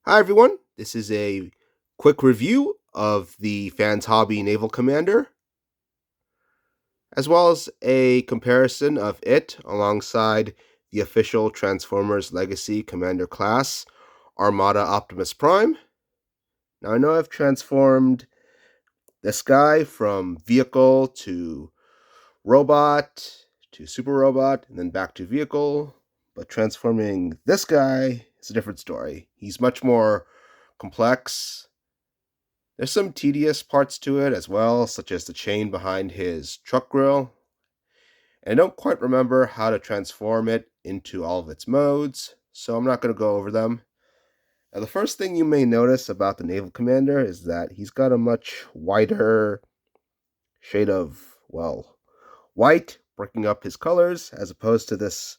Hi, everyone. This is a quick review of the Fans Hobby Naval Commander, as well as a comparison of it alongside the official Transformers Legacy Commander class, Armada Optimus Prime. Now, I know I've transformed this guy from vehicle to robot to super robot and then back to vehicle, but transforming this guy is a different story. He's much more complex. There's some tedious parts to it as well, such as the chain behind his truck grill. And I don't quite remember how to transform it into all of its modes, so I'm not going to go over them. Now, the first thing you may notice about the Naval Commander is that he's got a much wider shade of, well, white, breaking up his colors, as opposed to this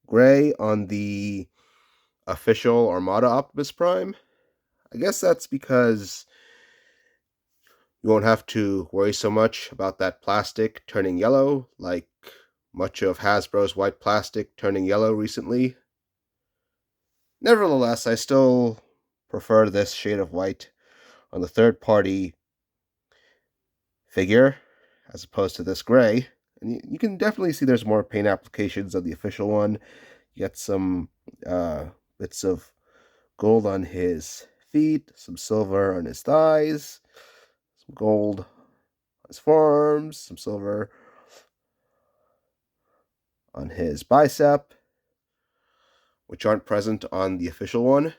gray on the official Armada Optimus Prime. I guess that's because you won't have to worry so much about that plastic turning yellow, like much of Hasbro's white plastic turning yellow recently. Nevertheless, I still prefer this shade of white on the third party figure as opposed to this gray. And you can definitely see there's more paint applications of the official one. You get some bits of gold on his feet, some silver on his thighs, some gold on his forearms, some silver on his bicep, which aren't present on the official one.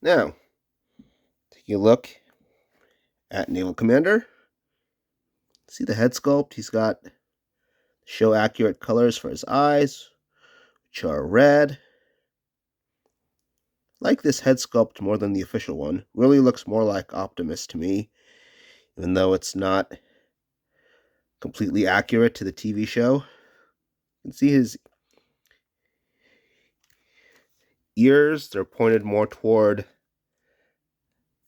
Now, taking a look at Naval Commander. See the head sculpt? He's got show accurate colors for his eyes, which are red. I like this head sculpt more than the official one. Really looks more like Optimus to me, even though it's not completely accurate to the TV show. You can see his ears, they're pointed more toward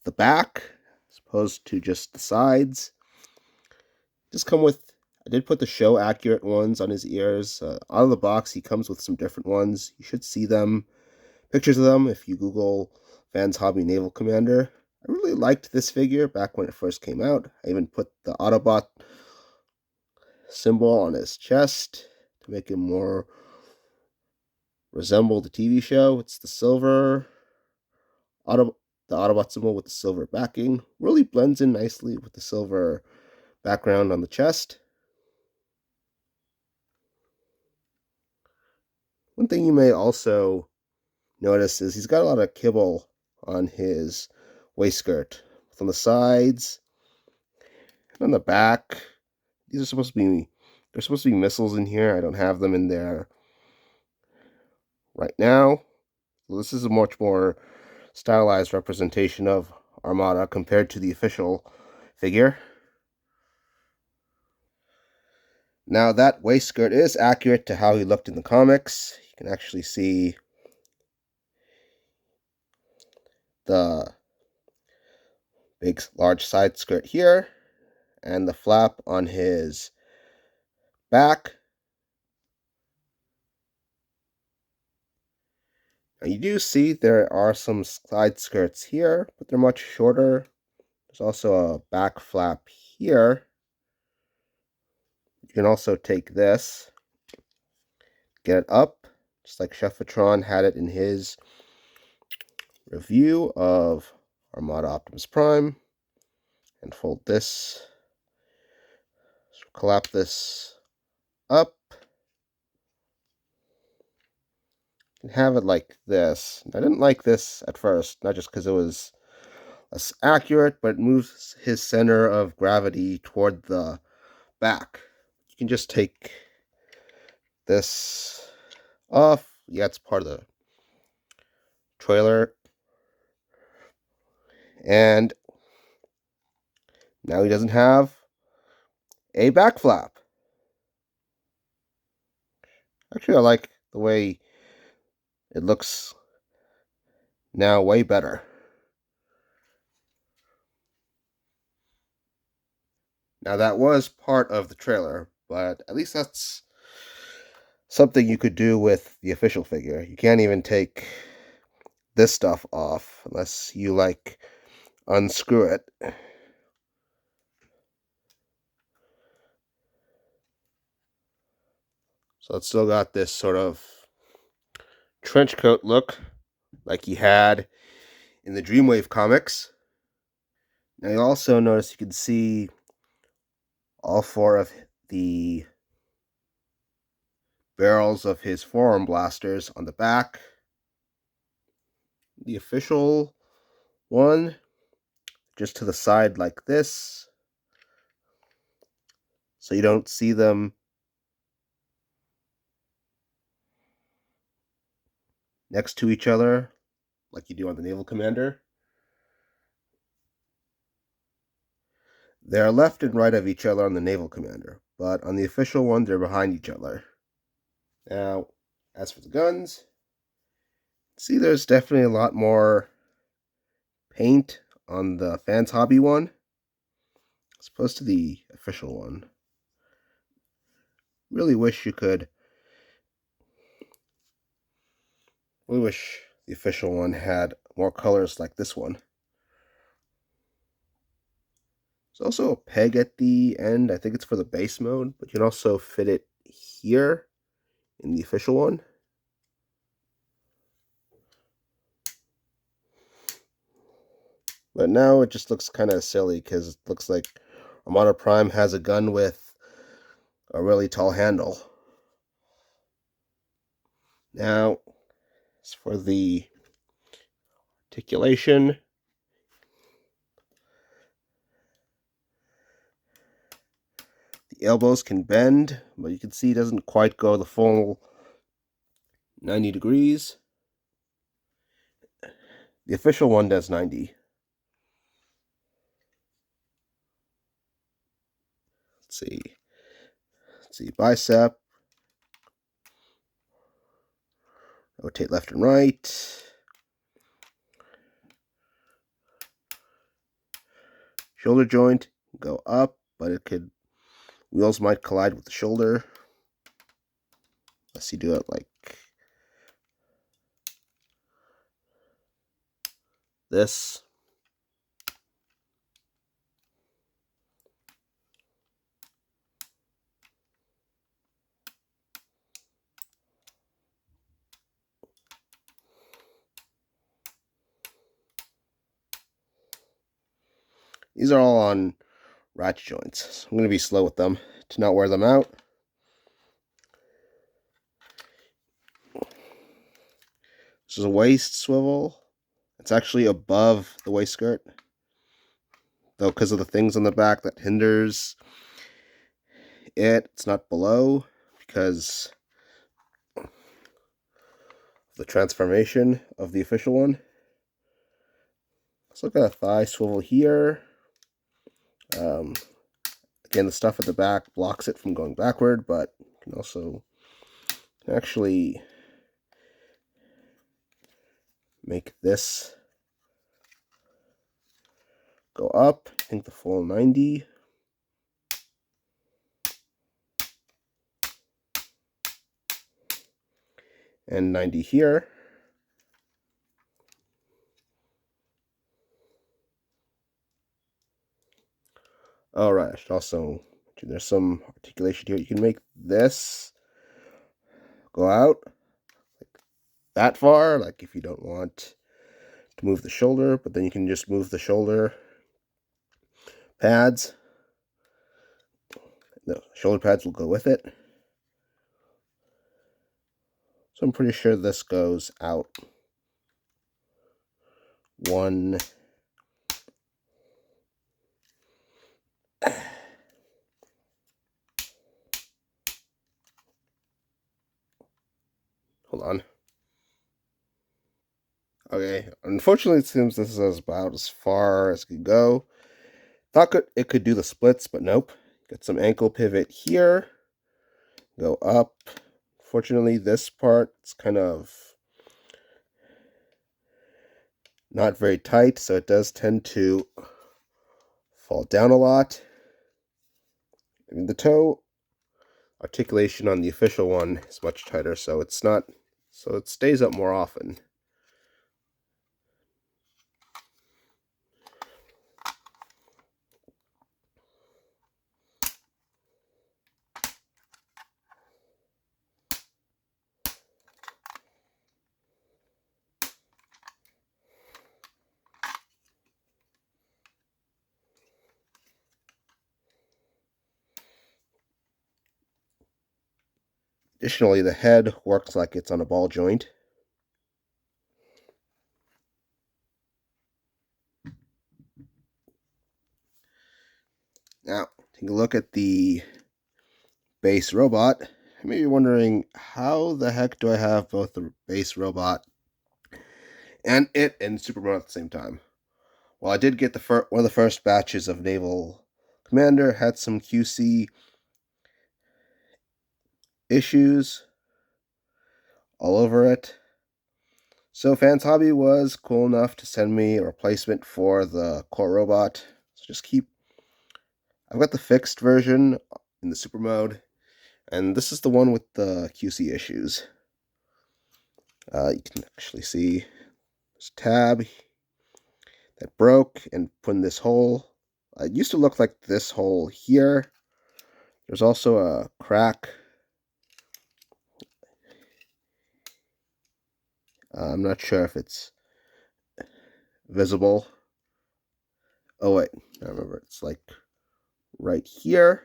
the back as opposed to just the sides. Just come with, I did put the show accurate ones on his ears. Out of the box, he comes with some different ones. You should see them, pictures of them, if you Google Fans Hobby Naval Commander. I really liked this figure back when it first came out. I even put the Autobot symbol on his chest to make him more resemble the TV show. It's the silver the Autobot symbol with the silver backing. Really blends in nicely with the silver background on the chest. One thing you may also notice is he's got a lot of kibble on his waistskirt, both on the sides and on the back. These are supposed to be there's supposed to be missiles in here. I don't have them in there right now. So this is a much more stylized representation of Armada compared to the official figure. Now that waistskirt is accurate to how he looked in the comics. You can actually see the big large side skirt here and the flap on his back. Now you do see there are some side skirts here, but they're much shorter. There's also a back flap here. You can also take this, get it up, just like Cheffatron had it in his review of Armada Optimus Prime, and fold this, collapse this up, and have it like this. I didn't like this at first, not just because it was less accurate, but it moves his center of gravity toward the back. You can just take this off. Yeah, it's part of the trailer. And now he doesn't have a back flap. Actually, I like the way it looks now way better. Now, that was part of the trailer, but at least that's something you could do with the official figure. You can't even take this stuff off unless you, like, unscrew it. So it's still got this sort of trench coat look like he had in the Dreamwave comics. Now you also notice you can see all four of the barrels of his forearm blasters on the back. The official one just to the side like this, so you don't see them next to each other like you do on the Naval Commander. They're left and right of each other on the Naval Commander, but on the official one, they're behind each other. Now, as for the guns, see there's definitely a lot more paint on the Fans Hobby one as opposed to the official one. Really wish the official one had more colors like this one. There's also a peg at the end. I think it's for the base mode, but you can also fit it here in the official one. But now it just looks kind of silly because it looks like Armada Prime has a gun with a really tall handle. Now, as for the articulation, the elbows can bend, but you can see it doesn't quite go the full 90 degrees. The official one does 90. Let's see, bicep. Rotate left and right. Shoulder joint, go up, but wheels might collide with the shoulder. Unless you do it like this. These are all on ratchet joints, so I'm going to be slow with them to not wear them out. This is a waist swivel. It's actually above the waist skirt, though because of the things on the back that hinders it, it's not below because of the transformation of the official one. Let's look at a thigh swivel here. Again, the stuff at the back blocks it from going backward, but you can also actually make this go up. I think the full 90. And 90 here. All right, I should also mention there's some articulation here. You can make this go out like that far, like if you don't want to move the shoulder, but then you can just move the shoulder pads. The shoulder pads will go with it. So I'm pretty sure this goes out one. Hold on. Okay, unfortunately it seems this is about as far as it could go. Thought it could do the splits, but nope. Got some ankle pivot here. Go up. Fortunately, this part is kind of not very tight, so it does tend to fall down a lot. mean, the toe articulation on the official one is much tighter, so it stays up more often. Additionally, the head works like it's on a ball joint. Now, take a look at the base robot. You may be wondering, how the heck do I have both the base robot and it in Superman at the same time? Well, I did get one of the first batches of Naval Commander, had some QC issues all over it. So Fans Hobby was cool enough to send me a replacement for the core robot. So I've got the fixed version in the super mode, and this is the one with the QC issues. You can actually see this tab that broke and put in this hole. It used to look like this hole here. There's also a crack. I'm not sure if it's visible. Oh wait, I remember. It's like right here.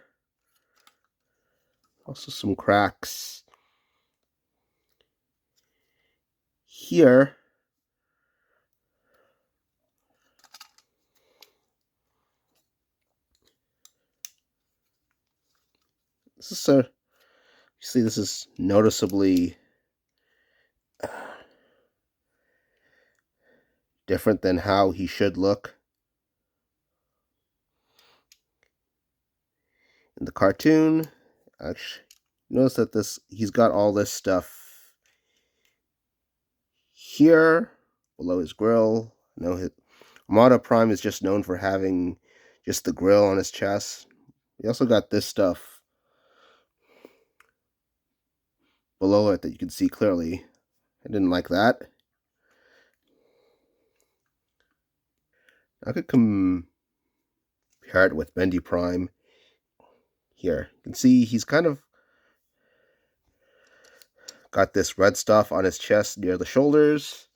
Also some cracks here. You see, this is noticeably different than how he should look in the cartoon. Actually, notice that he's got all this stuff here below his grill. No, his Armada Prime is just known for having just the grill on his chest. He also got this stuff below it that you can see clearly. I didn't like that. I could compare it with Bendy Prime. Here, you can see he's kind of got this red stuff on his chest near the shoulders.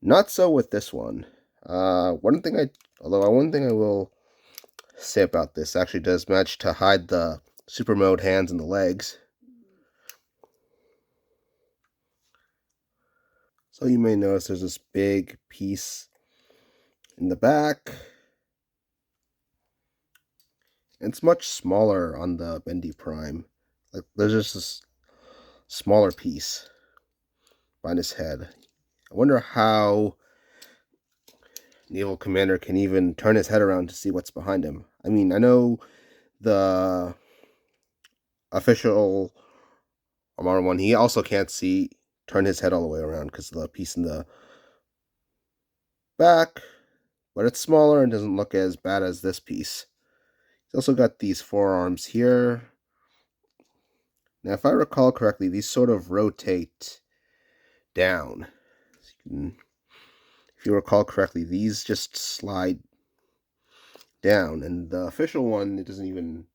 Not so with this one. One thing I will say about this actually does manage to hide the super mode hands and the legs. So you may notice there's this big piece in the back. And it's much smaller on the Bendy Prime. Like there's just this smaller piece behind his head. I wonder how Naval Commander can even turn his head around to see what's behind him. I mean, I know the official Armada one, he also can't turn his head all the way around because of the piece in the back, but it's smaller and doesn't look as bad as this piece. He's also got these forearms here. Now, if I recall correctly, these sort of rotate down. If you recall correctly, these just slide down, and the official one, it doesn't even.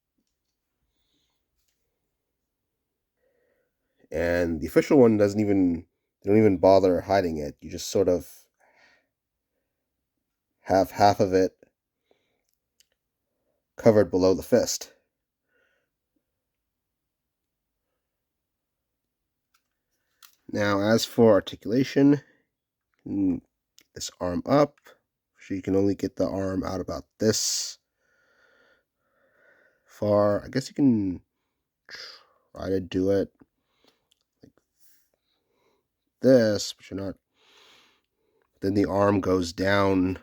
And the official one doesn't even. They don't even bother hiding it. You just sort of have half of it covered below the fist. Now, as for articulation, this arm up, so you can only get the arm out about this far. I guess you can try to do it like this, but you're not. Then the arm goes down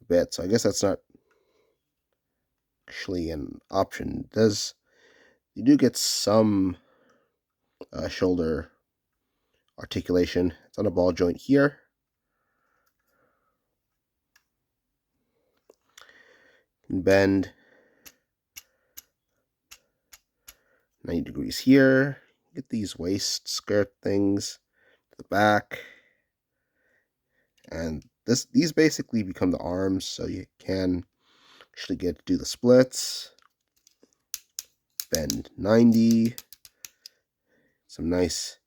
a bit, so I guess that's not actually an option. You do get some shoulder articulation. It's on a ball joint here. Bend 90 degrees here. Get these waist skirt things to the back. And these basically become the arms, so you can actually get to do the splits. Bend 90. Some nice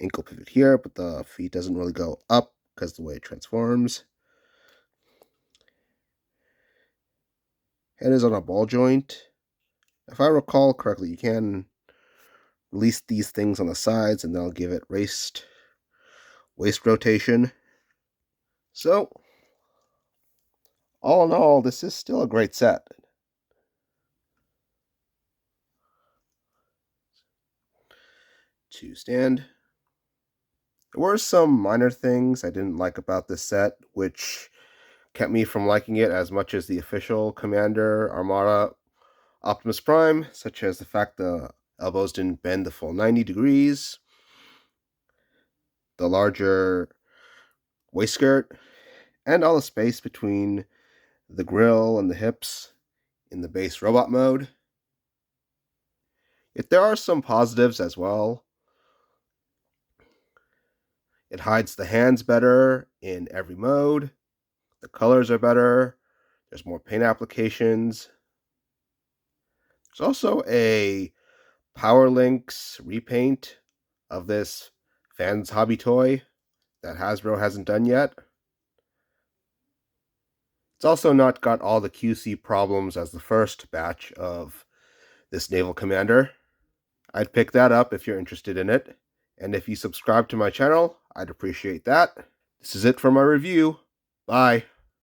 ankle pivot here, but the feet doesn't really go up because of the way it transforms. Head is on a ball joint. If I recall correctly, you can release these things on the sides and they'll give it waist rotation. So, all in all, this is still a great set. To stand. There were some minor things I didn't like about this set, which kept me from liking it as much as the official Commander Armada Optimus Prime, such as the fact the elbows didn't bend the full 90 degrees, the larger waistskirt, and all the space between the grill and the hips in the base robot mode. Yet there are some positives as well. It hides the hands better in every mode. The colors are better. There's more paint applications. There's also a Power Links repaint of this Fans Hobby toy that Hasbro hasn't done yet. It's also not got all the QC problems as the first batch of this Naval Commander. I'd pick that up if you're interested in it. And if you subscribe to my channel, I'd appreciate that. This is it for my review. Bye.